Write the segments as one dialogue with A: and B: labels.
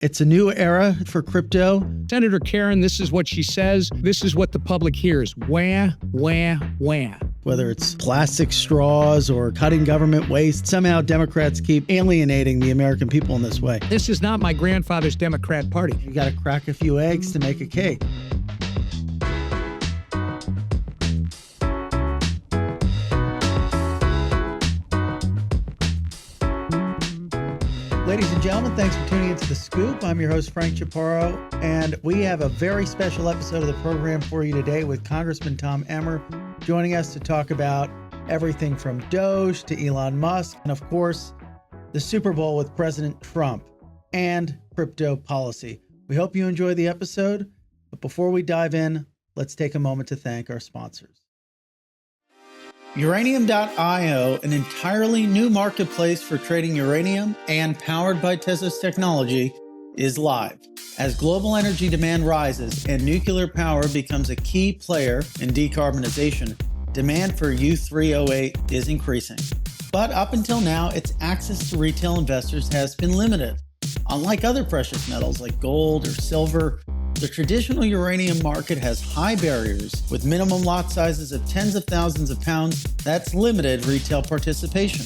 A: It's a new era for crypto.
B: Senator Karen, this is what she says. This is what the public hears. Wah, wah, wah.
A: Whether it's plastic straws or cutting government waste, somehow Democrats keep alienating the American people in this way.
B: This is not my grandfather's Democrat Party.
A: You got to crack a few eggs to make a cake. Ladies and gentlemen, thanks for tuning into The Scoop. I'm your host, Frank Chaparro, and we have a very special episode of the program for you today with Congressman Tom Emmer joining us to talk about everything from Doge to Elon Musk, and of course, the Super Bowl with President Trump and crypto policy. We hope you enjoy the episode, but before we dive in, let's take a moment to thank our sponsors. Uranium.io, an entirely new marketplace for trading uranium and powered by Tezos technology, is live. As global energy demand rises and nuclear power becomes a key player in decarbonization, demand for U3O8 is increasing. But up until now, its access to retail investors has been limited. Unlike other precious metals like gold or silver, the traditional uranium market has high barriers with minimum lot sizes of tens of thousands of pounds that's limited retail participation.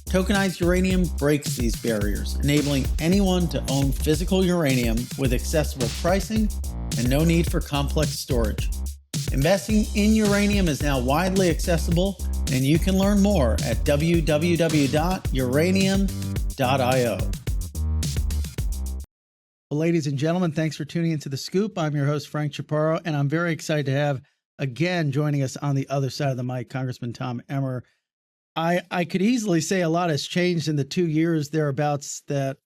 A: Tokenized uranium breaks these barriers, enabling anyone to own physical uranium with accessible pricing and no need for complex storage. Investing in uranium is now widely accessible, and you can learn more at www.uranium.io. Well, ladies and gentlemen, thanks for tuning into The Scoop. I'm your host, Frank Chaparro, and I'm very excited to have, again, joining us on the other side of the mic, Congressman Tom Emmer. I could easily say a lot has changed in the 2 years thereabouts that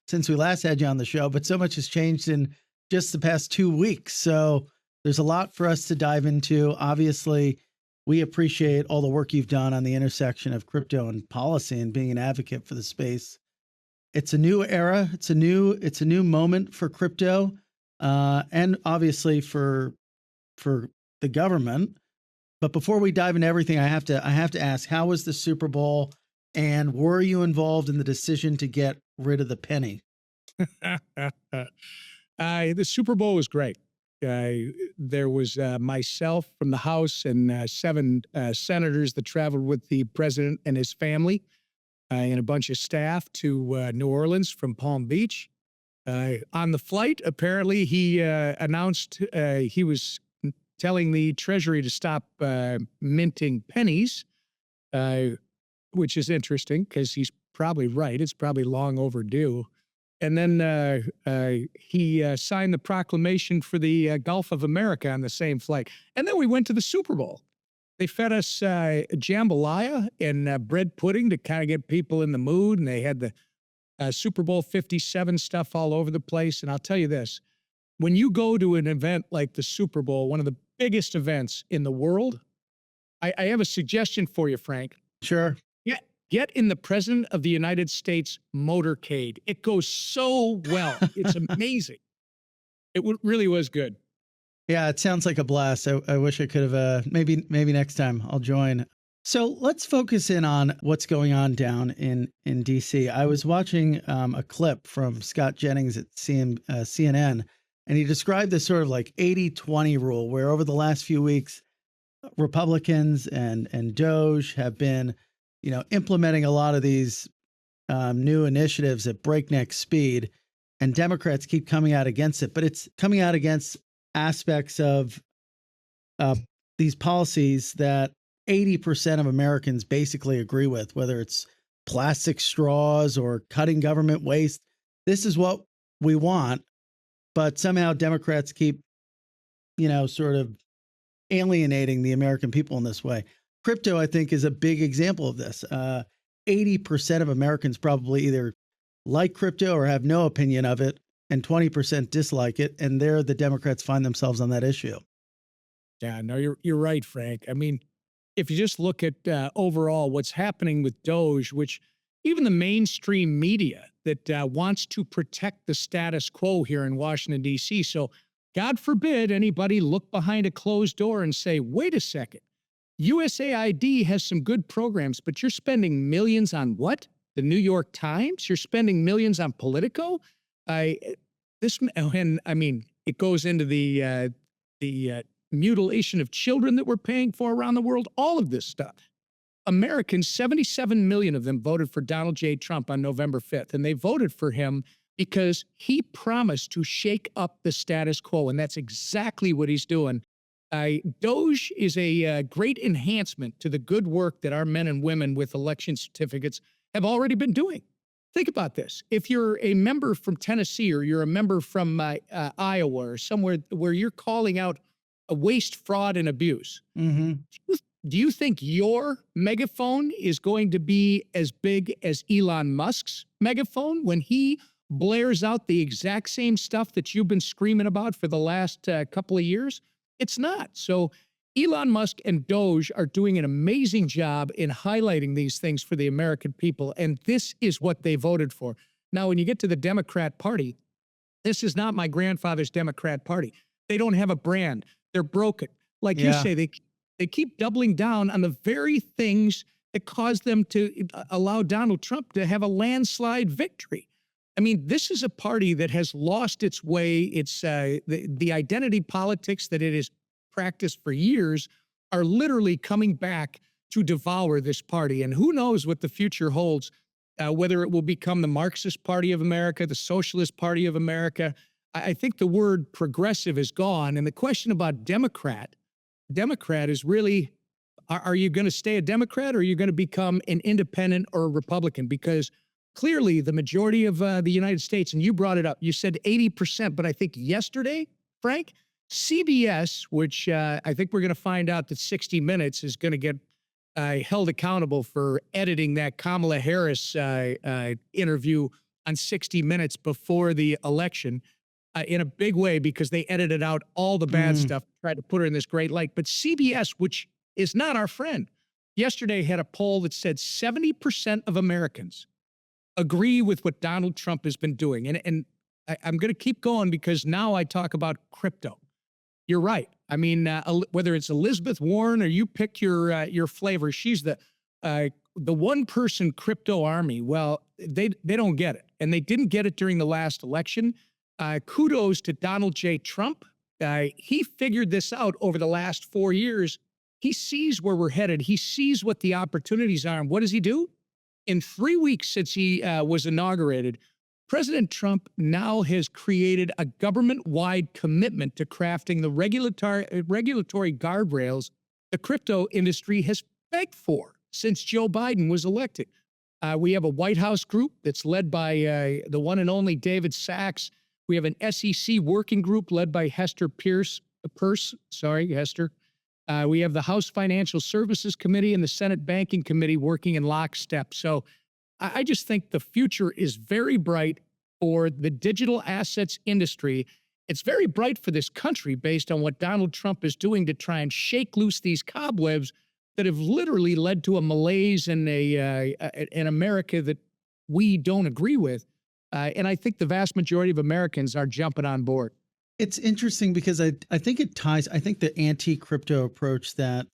A: since we last had you on the show, but so much has changed in just the past 2 weeks. So there's a lot for us to dive into. Obviously, we appreciate all the work you've done on the intersection of crypto and policy and being an advocate for the space. It's a new era. It's a new moment for crypto, and obviously for the government. But before we dive into everything, I have to ask: how was the Super Bowl, and were you involved in the decision to get rid of the penny?
B: The Super Bowl was great. There was myself from the House and 7 senators that traveled with the president and his family. And a bunch of staff to New Orleans from Palm Beach. On the flight, apparently, he announced he was telling the Treasury to stop minting pennies, which is interesting because he's probably right. It's probably long overdue. And then he signed the proclamation for the Gulf of America on the same flight. And then we went to the Super Bowl. They fed us jambalaya and bread pudding to kind of get people in the mood. And they had the Super Bowl 57 stuff all over the place. And I'll tell you this, when you go to an event like the Super Bowl, one of the biggest events in the world, I have a suggestion for you, Frank.
A: Sure.
B: Get in the President of the United States motorcade. It goes so well. It's amazing. It really was good.
A: Yeah, it sounds like a blast. I wish I could have, maybe next time I'll join. So let's focus in on what's going on down in DC. I was watching a clip from Scott Jennings at CNN, and he described this sort of like 80-20 rule where over the last few weeks, Republicans and Doge have been, implementing a lot of these new initiatives at breakneck speed, and Democrats keep coming out against it, but it's coming out against aspects of these policies that 80% of Americans basically agree with, whether it's plastic straws or cutting government waste. This is what we want, but somehow Democrats keep, sort of alienating the American people in this way. Crypto, I think, is a big example of this. 80% of Americans probably either like crypto or have no opinion of it, and 20% dislike it, and there the Democrats find themselves on that issue.
B: Yeah, no, you're right, Frank. I mean, if you just look at overall what's happening with Doge, which even the mainstream media that wants to protect the status quo here in Washington, D.C. So God forbid anybody look behind a closed door and say, wait a second, USAID has some good programs, but you're spending millions on what? The New York Times? You're spending millions on Politico? I this and I mean it goes into the mutilation of children that we're paying for around the world. All of this stuff. Americans, 77 million of them voted for Donald J. Trump on November 5th, and they voted for him because he promised to shake up the status quo, and that's exactly what he's doing. Doge is a great enhancement to the good work that our men and women with election certificates have already been doing. Think about this. If you're a member from Tennessee or you're a member from Iowa or somewhere where you're calling out a waste, fraud, and abuse,
A: Hmm.
B: do you think your megaphone is going to be as big as Elon Musk's megaphone when he blares out the exact same stuff that you've been screaming about for the last couple of years? It's not. So Elon Musk and Doge are doing an amazing job in highlighting these things for the American people, and this is what they voted for. Now, when you get to the Democrat Party, this is not my grandfather's Democrat Party. They don't have a brand. They're broken. Like you
A: Yeah.
B: say, they keep doubling down on the very things that caused them to allow Donald Trump to have a landslide victory. I mean, this is a party that has lost its way. It's the identity politics that it has practiced for years are literally coming back to devour this party. And who knows what the future holds, whether it will become the Marxist Party of America, the Socialist Party of America. I think the word progressive is gone. And the question about Democrat is really, are you going to stay a Democrat or are you going to become an independent or a Republican? Because clearly the majority of the United States, and you brought it up, you said 80%, but I think yesterday, Frank, CBS, which I think we're going to find out that 60 Minutes is going to get held accountable for editing that Kamala Harris interview on 60 Minutes before the election in a big way because they edited out all the bad stuff, tried to put her in this great light. But CBS, which is not our friend, yesterday had a poll that said 70% of Americans agree with what Donald Trump has been doing. And I'm going to keep going because now I talk about crypto. You're right. I mean, whether it's Elizabeth Warren or you pick your flavor, she's the one-person crypto army. Well, they don't get it, and they didn't get it during the last election. Kudos to Donald J. Trump. He figured this out over the last 4 years. He sees where we're headed. He sees what the opportunities are. And what does he do? In 3 weeks since he was inaugurated, President Trump now has created a government-wide commitment to crafting the regulatory guardrails the crypto industry has begged for since Joe Biden was elected. We have a White House group that's led by the one and only David Sachs. We have an SEC working group led by Hester Pierce. Hester. We have the House Financial Services Committee and the Senate Banking Committee working in lockstep. So I just think the future is very bright for the digital assets industry. It's very bright for this country based on what Donald Trump is doing to try and shake loose these cobwebs that have literally led to a malaise in an America that we don't agree with. And I think the vast majority of Americans are jumping on board.
A: It's interesting because I think it ties. I think the anti-crypto approach that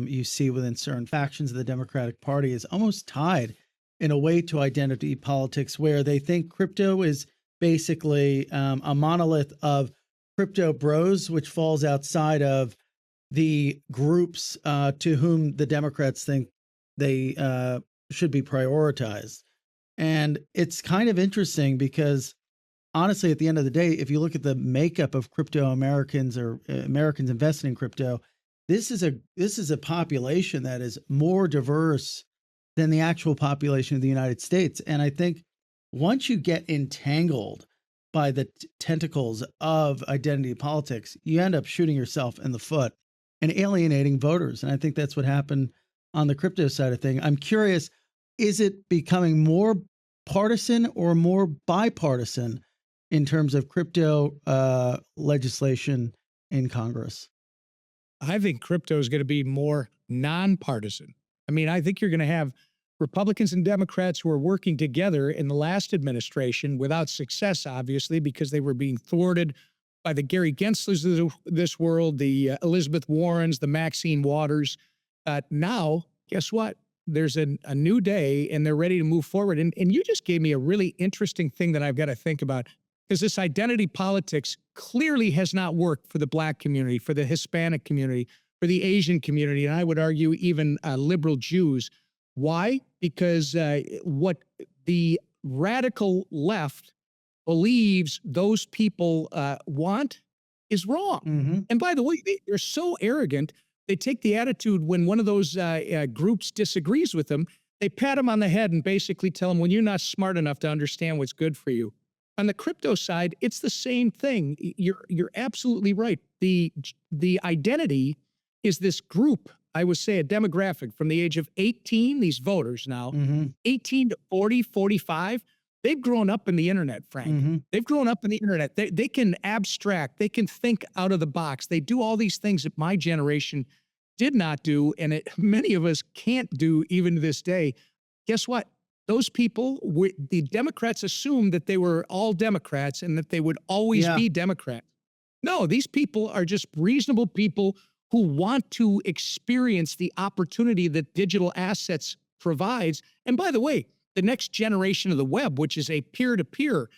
A: you see within certain factions of the Democratic Party is almost tied in a way to identity politics, where they think crypto is basically a monolith of crypto bros, which falls outside of the groups to whom the Democrats think they should be prioritized. And it's kind of interesting because honestly, at the end of the day, if you look at the makeup of crypto Americans or Americans investing in crypto, this is a population that is more diverse than the actual population of the United States. And I think once you get entangled by the tentacles of identity politics, you end up shooting yourself in the foot and alienating voters. And I think that's what happened on the crypto side of thing. I'm curious, is it becoming more partisan or more bipartisan in terms of crypto legislation in Congress?
B: I think crypto is going to be more nonpartisan. I mean, I think you're going to have Republicans and Democrats who are working together in the last administration without success, obviously, because they were being thwarted by the Gary Genslers of this world, the Elizabeth Warrens, the Maxine Waters. Now, guess what? There's a new day and they're ready to move forward. And you just gave me a really interesting thing that I've got to think about. because this identity politics clearly has not worked for the Black community, for the Hispanic community, for the Asian community, and I would argue even liberal Jews. Why? Because what the radical left believes those people want is wrong.
A: Mm-hmm.
B: And by the way, they're so arrogant, they take the attitude when one of those groups disagrees with them, they pat them on the head and basically tell them, well, you're not smart enough to understand what's good for you. On the crypto side, it's the same thing. You're absolutely right. The identity is this group, I would say a demographic from the age of 18, these voters now, 18 to 40, 45, they've grown up in the internet, Frank. They've grown up in the internet. They can abstract. They can think out of the box. They do all these things that my generation did not do, and many of us can't do even to this day. Guess what? Those people, the Democrats assumed that they were all Democrats and that they would always be Democrats. No, these people are just reasonable people who want to experience the opportunity that digital assets provides. And by the way, the next generation of the web, which is a peer-to-peer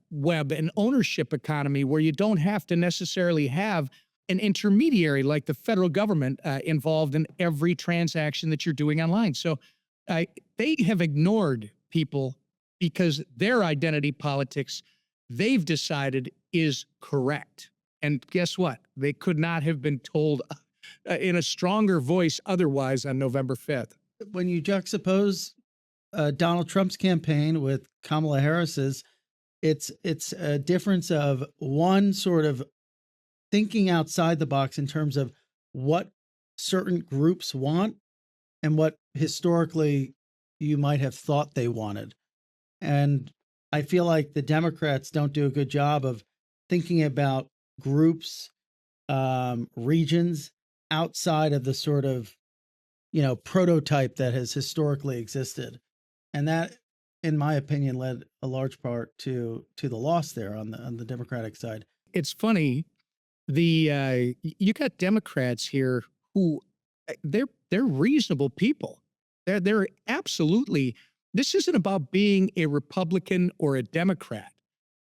B: web and ownership economy where you don't have to necessarily have an intermediary like the federal government involved in every transaction that you're doing online. So they have ignored people because their identity politics, they've decided, is correct. And guess what? They could not have been told in a stronger voice otherwise on November 5th.
A: When you juxtapose Donald Trump's campaign with Kamala Harris's, it's a difference of one sort of thinking outside the box in terms of what certain groups want and what historically you might have thought they wanted. And I feel like the Democrats don't do a good job of thinking about groups, regions outside of the sort of, prototype that has historically existed. And that, in my opinion, led a large part to the loss there on the Democratic side.
B: It's funny, you got Democrats here who they're reasonable people. They're absolutely. This isn't about being a Republican or a Democrat.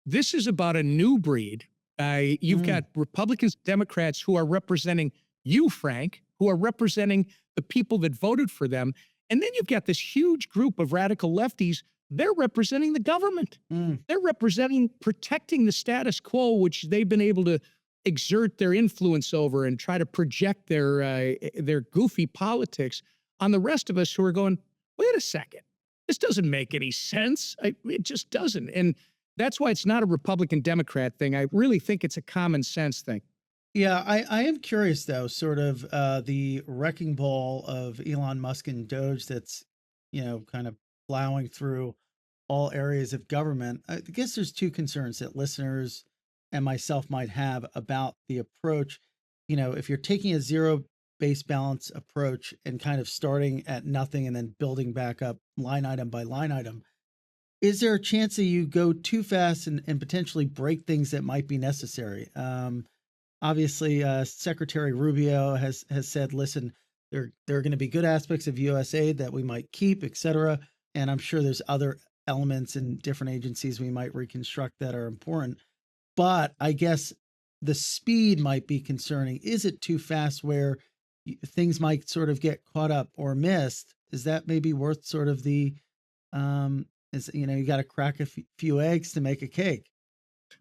B: This is about a new breed. You've got Republicans, Democrats who are representing you, Frank, who are representing the people that voted for them. And then you've got this huge group of radical lefties. They're representing the government. They're representing protecting the status quo, which they've been able to exert their influence over and try to project their goofy politics on the rest of us who are going, wait a second, this doesn't make any sense. It just doesn't. And that's why it's not a Republican-Democrat thing. I really think it's a common sense thing.
A: Yeah, I am curious, though, sort of the wrecking ball of Elon Musk and Doge that's, kind of plowing through all areas of government. I guess there's two concerns that listeners and myself might have about the approach. If you're taking a zero-based balance approach and kind of starting at nothing and then building back up line item by line item, is there a chance that you go too fast and potentially break things that might be necessary? Obviously, Secretary Rubio has said, listen, there are going to be good aspects of U.S. aid that we might keep, et cetera. And I'm sure there's other elements in different agencies we might reconstruct that are important. But I guess the speed might be concerning. Is it too fast where things might sort of get caught up or missed? Is that maybe worth sort of the, you got to crack a few eggs to make a cake?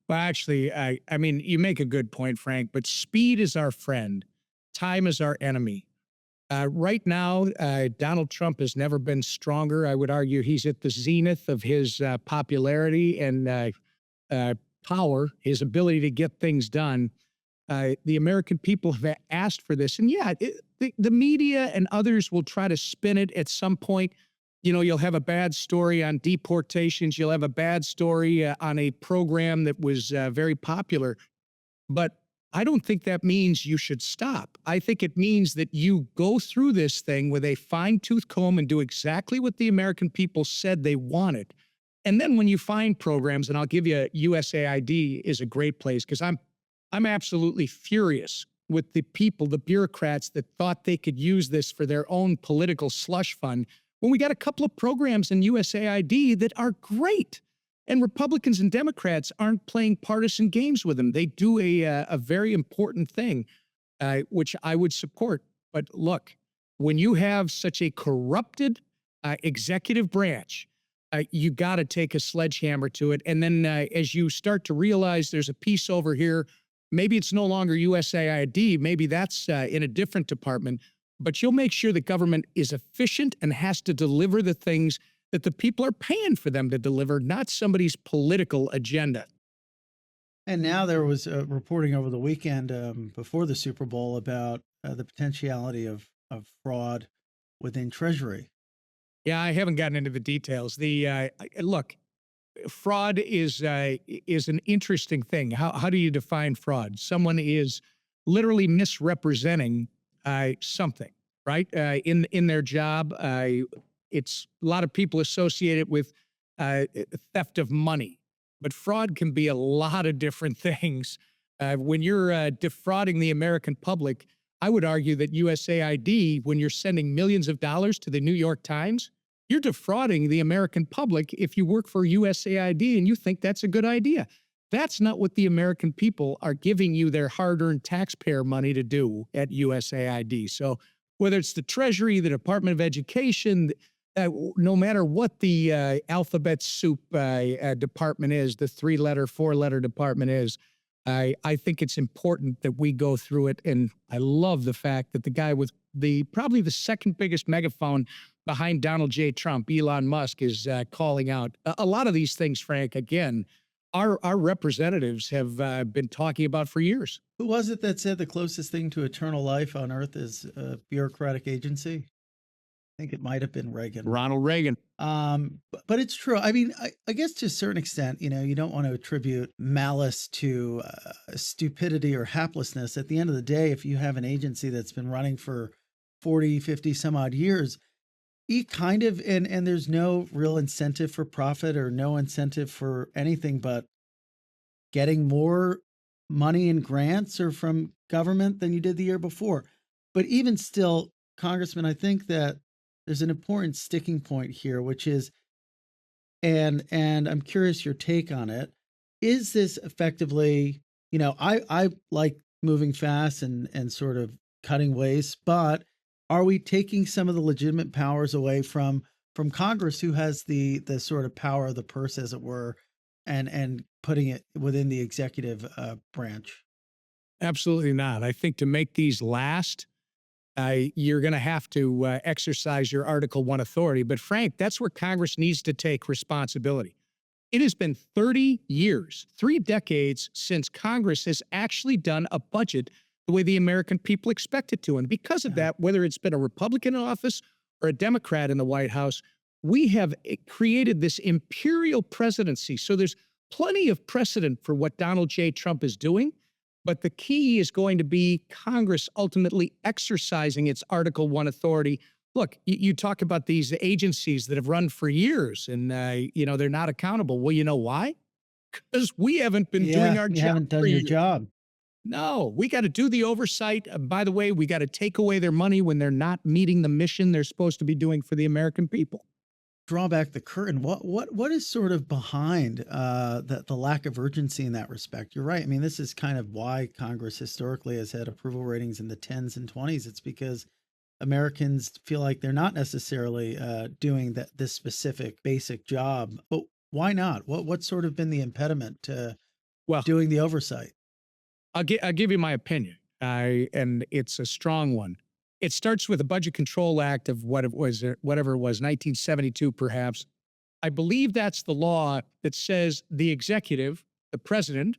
B: Well, actually, I mean, you make a good point, Frank, but speed is our friend. Time is our enemy. Right now, Donald Trump has never been stronger. I would argue he's at the zenith of his popularity and power, his ability to get things done. The American people have asked for this. And yeah, the media and others will try to spin it at some point. You'll have a bad story on deportations. You'll have a bad story on a program that was very popular. But I don't think that means you should stop. I think it means that you go through this thing with a fine-tooth comb and do exactly what the American people said they wanted. And then when you find programs, and I'll give you USAID is a great place because I'm absolutely furious with the people, the bureaucrats that thought they could use this for their own political slush fund when we got a couple of programs in USAID that are great. And Republicans and Democrats aren't playing partisan games with them. They do a very important thing, which I would support. But look, when you have such a corrupted executive branch, you got to take a sledgehammer to it. And then as you start to realize there's a piece over here, maybe it's no longer USAID, maybe that's in a different department, but you'll make sure the government is efficient and has to deliver the things that the people are paying for them to deliver, not somebody's political agenda.
A: And now there was reporting over the weekend before the Super Bowl about the potentiality of fraud within Treasury.
B: Yeah, I haven't gotten into the details. Look, fraud is an interesting thing. How do you define fraud? Someone is literally misrepresenting something, right? In their job, it's a lot of people associate it with theft of money, but fraud can be a lot of different things. When you're defrauding the American public, I would argue that USAID, when you're sending millions of dollars to the New York Times, you're defrauding the American public if you work for USAID and you think that's a good idea. That's not what the American people are giving you their hard-earned taxpayer money to do at USAID. So whether it's the Treasury, the Department of Education, no matter what the alphabet soup department is, the three-letter, four-letter department is, I think it's important that we go through it. And I love the fact that the guy with probably the second biggest megaphone behind Donald J. Trump, Elon Musk, is calling out a lot of these things, Frank. Again, our representatives have been talking about for years.
A: Who was it that said the closest thing to eternal life on earth is a bureaucratic agency? I think it might have been Reagan.
B: Ronald Reagan.
A: But it's true. I mean, I guess to a certain extent, you don't want to attribute malice to stupidity or haplessness. At the end of the day, if you have an agency that's been running for 40, 50 some odd years, you kind of, and there's no real incentive for profit or no incentive for anything but getting more money in grants or from government than you did the year before. But even still, Congressman, I think that there's an important sticking point here, which is, and I'm curious your take on it. Is this effectively, I like moving fast and sort of cutting waste, but are we taking some of the legitimate powers away from Congress, who has the sort of power of the purse, as it were, and putting it within the executive branch?
B: Absolutely not. I think to make these last, you're going to have to exercise your Article 1 authority. But Frank, that's where Congress needs to take responsibility. It has been 30 years, 3 decades since Congress has actually done a budget the way the American people expect it to. And because of that, whether it's been a Republican in office or a Democrat in the White House, we have created this imperial presidency. So there's plenty of precedent for what Donald J. Trump is doing. But the key is going to be Congress ultimately exercising its Article 1 authority. Look, you talk about these agencies that have run for years and, they're not accountable. Well, you know why? Because we haven't been doing our job.
A: You haven't done your job.
B: No, we got to do the oversight. By the way, we got to take away their money when they're not meeting the mission they're supposed to be doing for the American people.
A: Draw back the curtain. What is sort of behind the lack of urgency in that respect? You're right. I mean, this is kind of why Congress historically has had approval ratings in the 10s and 20s. It's because Americans feel like they're not necessarily doing this specific basic job. But why not? What's sort of been the impediment to doing the oversight?
B: I'll give you my opinion, and it's a strong one. It starts with the Budget Control Act of whatever it was, 1972 perhaps. I believe that's the law that says the executive, the president,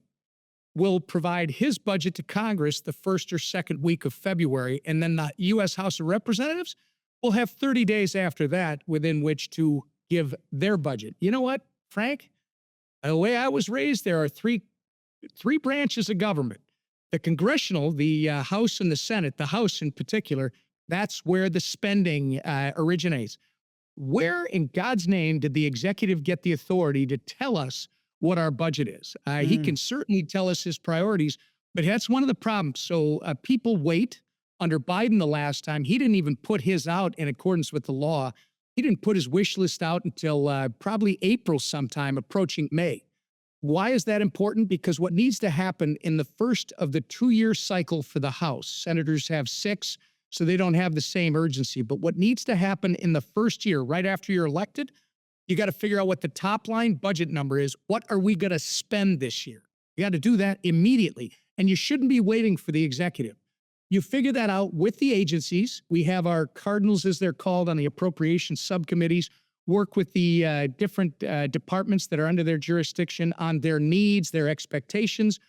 B: will provide his budget to Congress the first or second week of February, and then the U.S. House of Representatives will have 30 days after that within which to give their budget. You know what, Frank? The way I was raised, there are three branches of government. The Congressional, the House and the Senate, the House in particular, that's where the spending originates. Where in God's name did the executive get the authority to tell us what our budget is? He can certainly tell us his priorities, but that's one of the problems. So people wait. Under Biden the last time, he didn't even put his out in accordance with the law. He didn't put his wish list out until probably April sometime, approaching May. Why is that important? Because what needs to happen in the first of the 2-year cycle for the House, senators have 6, so they don't have the same urgency. But what needs to happen in the first year, right after you're elected, you got to figure out what the top line budget number is. What are we going to spend this year? You got to do that immediately. And you shouldn't be waiting for the executive. You figure that out with the agencies. We have our cardinals, as they're called, on the appropriations subcommittees, work with the different departments that are under their jurisdiction on their needs, their expectations,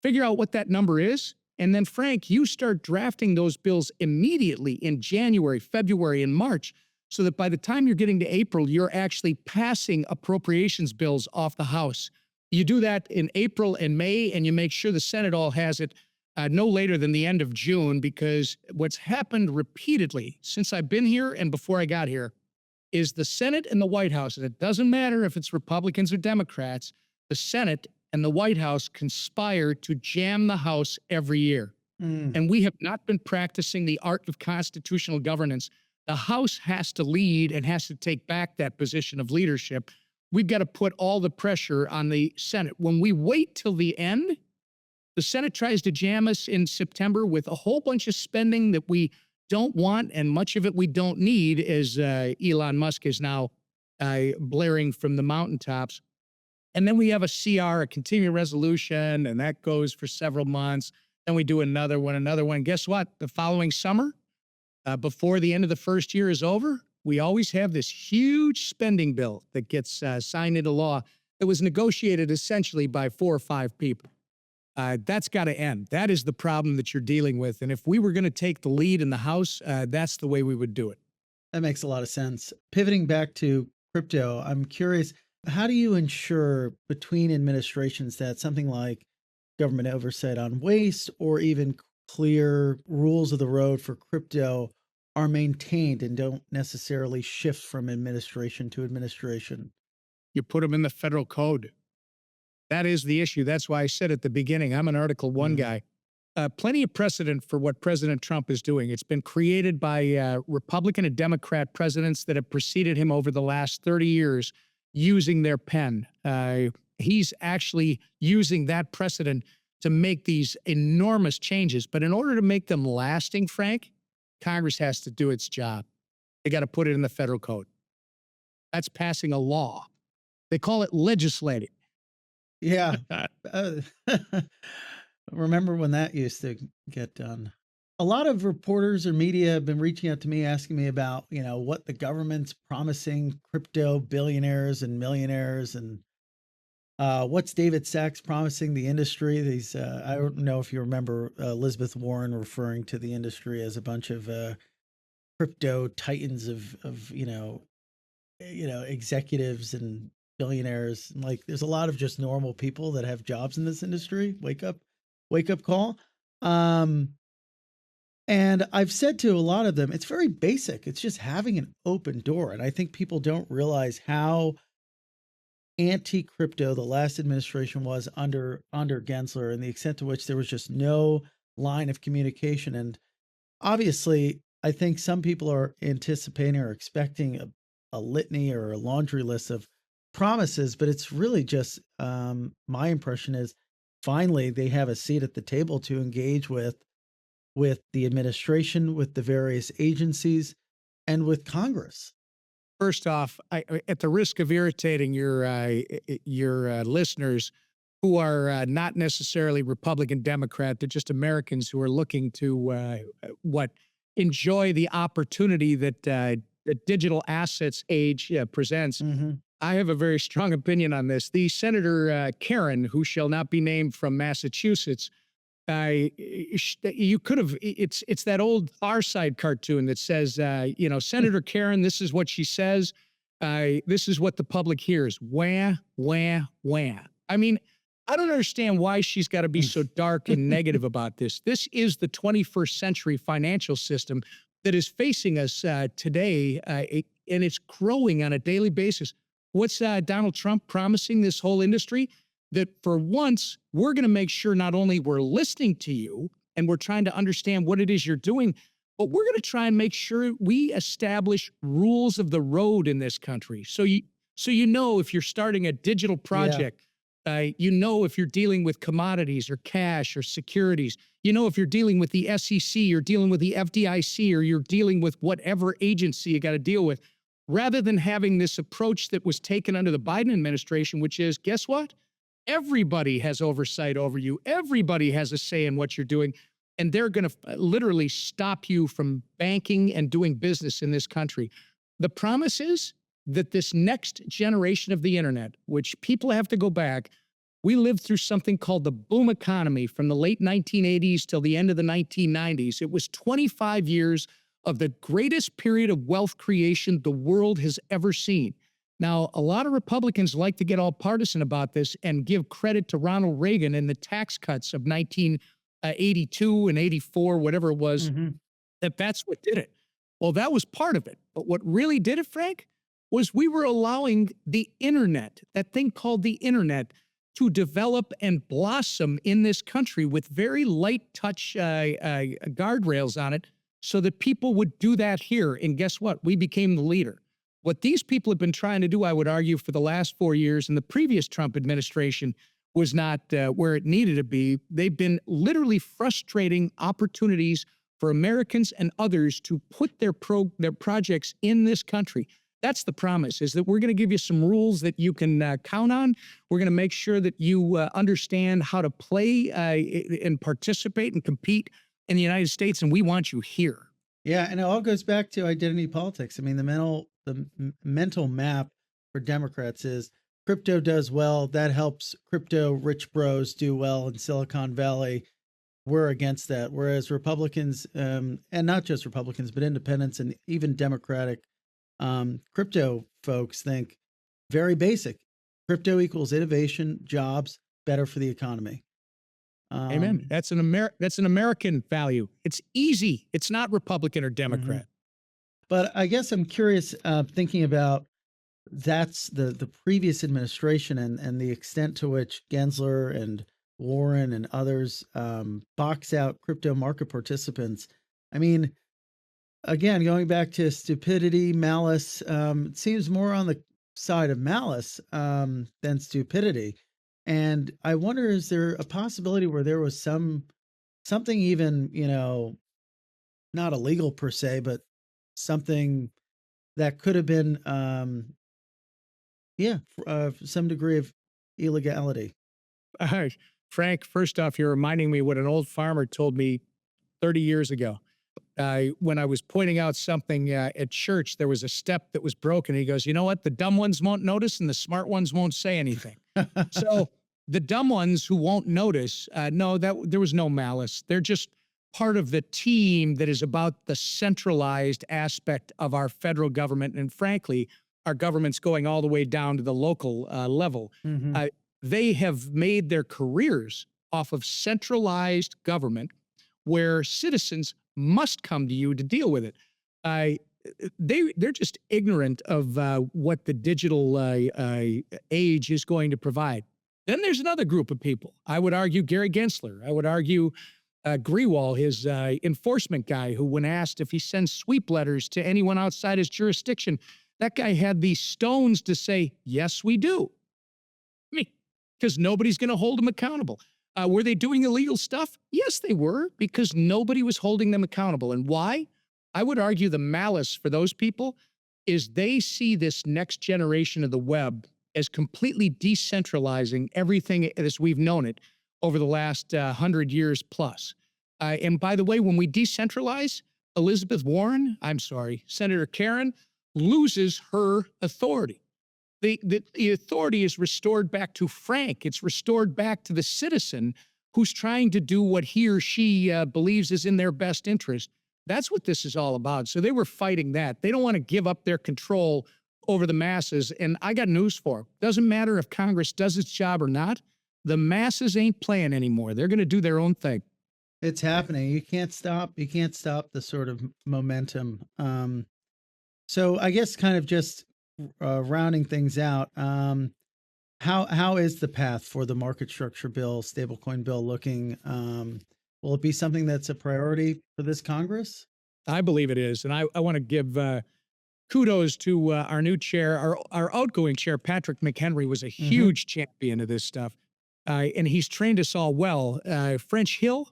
B: figure out what that number is. And then, Frank, you start drafting those bills immediately in January, February, and March, so that by the time you're getting to April, you're actually passing appropriations bills off the House. You do that in April and May, and you make sure the Senate all has it no later than the end of June, because what's happened repeatedly since I've been here and before I got here is the Senate and the White House, and it doesn't matter if it's Republicans or Democrats, the Senate and the White House conspire to jam the House every year. And we have not been practicing the art of constitutional governance. The House has to lead and has to take back that position of leadership. We've got to put all the pressure on the Senate. When we wait till the end, the Senate tries to jam us in September with a whole bunch of spending that we don't want, and much of it we don't need, as Elon Musk is now blaring from the mountaintops. And then we have a CR, a continuing resolution, and that goes for several months. Then we do another one. Guess what? The following summer, before the end of the first year is over, we always have this huge spending bill that gets signed into law that was negotiated essentially by 4 or 5 people. That's got to end. That is the problem that you're dealing with. And if we were going to take the lead in the House, that's the way we would do it.
A: That makes a lot of sense. Pivoting back to crypto, I'm curious, how do you ensure between administrations that something like government oversight on waste or even clear rules of the road for crypto are maintained and don't necessarily shift from administration to administration?
B: You put them in the federal code. That is the issue. That's why I said at the beginning, I'm an Article 1 guy. Plenty of precedent for what President Trump is doing. It's been created by Republican and Democrat presidents that have preceded him over the last 30 years using their pen. He's actually using that precedent to make these enormous changes. But in order to make them lasting, Frank, Congress has to do its job. They got to put it in the federal code. That's passing a law. They call it legislating.
A: Yeah. Remember when that used to get done? A lot of reporters or media have been reaching out to me asking me about, what the government's promising crypto billionaires and millionaires, and what's David Sachs promising the industry. These I don't know if you remember Elizabeth Warren referring to the industry as a bunch of crypto titans of executives and billionaires. Like, there's a lot of just normal people that have jobs in this industry. Wake up call. And I've said to a lot of them, it's very basic. It's just having an open door. And I think people don't realize how anti-crypto the last administration was under Gensler, and the extent to which there was just no line of communication. And obviously, I think some people are anticipating or expecting a litany or a laundry list of promises, but it's really just my impression is finally they have a seat at the table to engage with the administration, with the various agencies, and with Congress.
B: First off, at the risk of irritating your listeners who are not necessarily Republican, Democrat, they're just Americans who are looking to enjoy the opportunity that the digital assets age presents. I have a very strong opinion on this. The Senator Karen, who shall not be named, from Massachusetts, you could have, it's that old Far Side cartoon that says, Senator Karen, this is what she says. This is what the public hears. Wah, wah, wah. I mean, I don't understand why she's got to be so dark and negative about this. This is the 21st century financial system that is facing us today, and it's growing on a daily basis. What's Donald Trump promising this whole industry? That for once, we're going to make sure not only we're listening to you and we're trying to understand what it is you're doing, but we're going to try and make sure we establish rules of the road in this country. So you know if you're starting a digital
A: Yeah.
B: project, you know if you're dealing with commodities or cash or securities, you know if you're dealing with the SEC, you're dealing with the FDIC, or you're dealing with whatever agency you got to deal with, rather than having this approach that was taken under the Biden administration, which is, guess what? Everybody has oversight over you. Everybody has a say in what you're doing. And they're going to literally stop you from banking and doing business in this country. The promise is that this next generation of the internet, which people have to go back, we lived through something called the boom economy from the late 1980s till the end of the 1990s. It was 25 years of the greatest period of wealth creation the world has ever seen. Now, a lot of Republicans like to get all partisan about this and give credit to Ronald Reagan and the tax cuts of 1982 and 84, whatever it was,
A: Hmm.
B: that's what did it. Well, that was part of it. But what really did it, Frank, was we were allowing the internet, that thing called the internet, to develop and blossom in this country with very light touch guardrails on it so that people would do that here. And guess what? We became the leader. What these people have been trying to do, I would argue, for the last 4 years in the previous Trump administration was not where it needed to be. They've been literally frustrating opportunities for Americans and others to put their projects in this country. That's the promise, is that we're going to give you some rules that you can count on. We're going to make sure that you understand how to play and participate and compete in the United States, and we want you here.
A: Yeah, and it all goes back to identity politics. I mean, the mental map for Democrats is crypto does well. That helps crypto rich bros do well in Silicon Valley. We're against that. Whereas Republicans, and not just Republicans, but independents and even Democratic crypto folks think very basic. Crypto equals innovation, jobs, better for the economy.
B: Amen.
A: Um,
B: That's an American value. It's easy. It's not Republican or
A: mhm.
B: Democrat.
A: But I guess I'm curious, thinking about that's the previous administration and the extent to which Gensler and Warren and others box out crypto market participants. I mean, again, going back to stupidity, malice, it seems more on the side of malice than stupidity. And I wonder, is there a possibility where there was something even, not illegal per se, but something that could have been, yeah, some degree of illegality.
B: Uh, Frank, first off, you're reminding me what an old farmer told me 30 years ago. When I was pointing out something at church, there was a step that was broken. He goes, "You know what? The dumb ones won't notice and the smart ones won't say anything." So the dumb ones who won't notice, no, that there was no malice. They're just part of the team that is about the centralized aspect of our federal government. And frankly, our government's going all the way down to the local level.
A: Hmm.
B: Uh, they have made their careers off of centralized government where citizens must come to you to deal with it. Uh, they're just ignorant of what the digital age is going to provide. Then there's another group of people. I would argue Gary Gensler. I would argue Grewal, his enforcement guy, who, when asked if he sends sweep letters to anyone outside his jurisdiction, that guy had the stones to say, "Yes, we do." I mean, because nobody's going to hold them accountable. Were they doing illegal stuff? Yes, they were, because nobody was holding them accountable. And why? I would argue the malice for those people is they see this next generation of the web as completely decentralizing everything as we've known it over the last 100 years plus. And by the way, when we decentralize, Senator Karen loses her authority. The authority is restored back to Frank. It's restored back to the citizen who's trying to do what he or she believes is in their best interest. That's what this is all about. So they were fighting that. They don't want to give up their control over the masses. And I got news for them. Doesn't matter if Congress does its job or not. The masses ain't playing anymore. They're going to do their own thing.
A: It's happening. You can't stop. You can't stop the sort of momentum. So I guess kind of just rounding things out. How is the path for the market structure bill, stablecoin bill looking? Will it be something that's a priority for this Congress?
B: I believe it is. And I want to give kudos to our new chair. Our outgoing chair, Patrick McHenry, was a huge champion of this stuff. And he's trained us all well. French Hill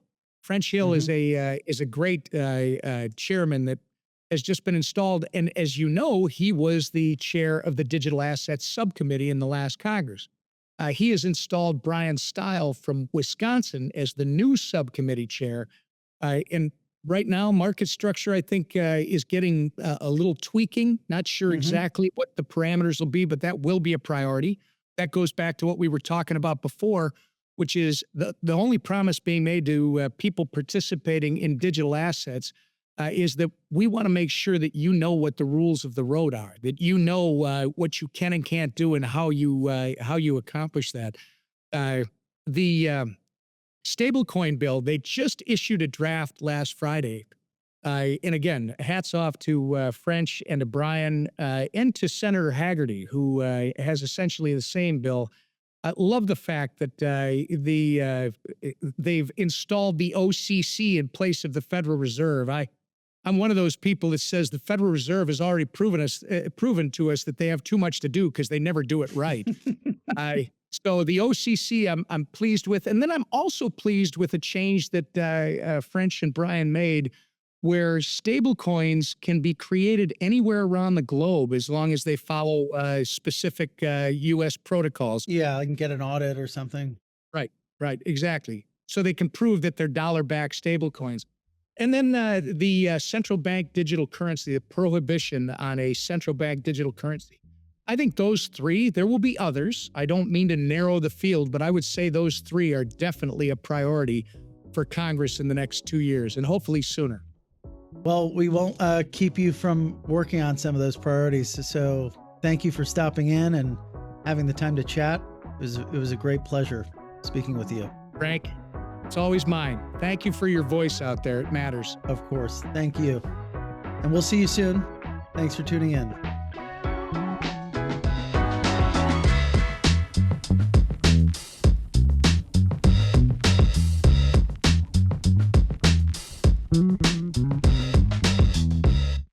B: is a great chairman that has just been installed. And as you know, he was the chair of the Digital Assets Subcommittee in the last Congress. He has installed Brian Stile from Wisconsin as the new subcommittee chair. And right now, market structure, I think, is getting a little tweaking. Not sure exactly what the parameters will be, but that will be a priority. That goes back to what we were talking about before, which is the only promise being made to people participating in digital assets is that we want to make sure that you know what the rules of the road are, that you know what you can and can't do and how you accomplish that. The stablecoin bill, they just issued a draft last Friday. And again, hats off to French and to Brian and to Senator Haggerty, who has essentially the same bill. I love the fact that they've installed the OCC in place of the Federal Reserve. I'm one of those people that says the Federal Reserve has already proven to us that they have too much to do because they never do it right. So the OCC, I'm pleased with, and then I'm also pleased with a change that French and Brian made, where stablecoins can be created anywhere around the globe as long as they follow specific U.S. protocols.
A: Yeah, I can get an audit or something.
B: Right, exactly. So they can prove that they're dollar-backed stablecoins. And then the central bank digital currency, the prohibition on a central bank digital currency. I think those three, there will be others. I don't mean to narrow the field, but I would say those three are definitely a priority for Congress in the next 2 years, and hopefully sooner.
A: Well, we won't keep you from working on some of those priorities. So thank you for stopping in and having the time to chat. It was a great pleasure speaking with you.
B: Frank, it's always mine. Thank you for your voice out there. It matters.
A: Of course. Thank you. And we'll see you soon. Thanks for tuning in.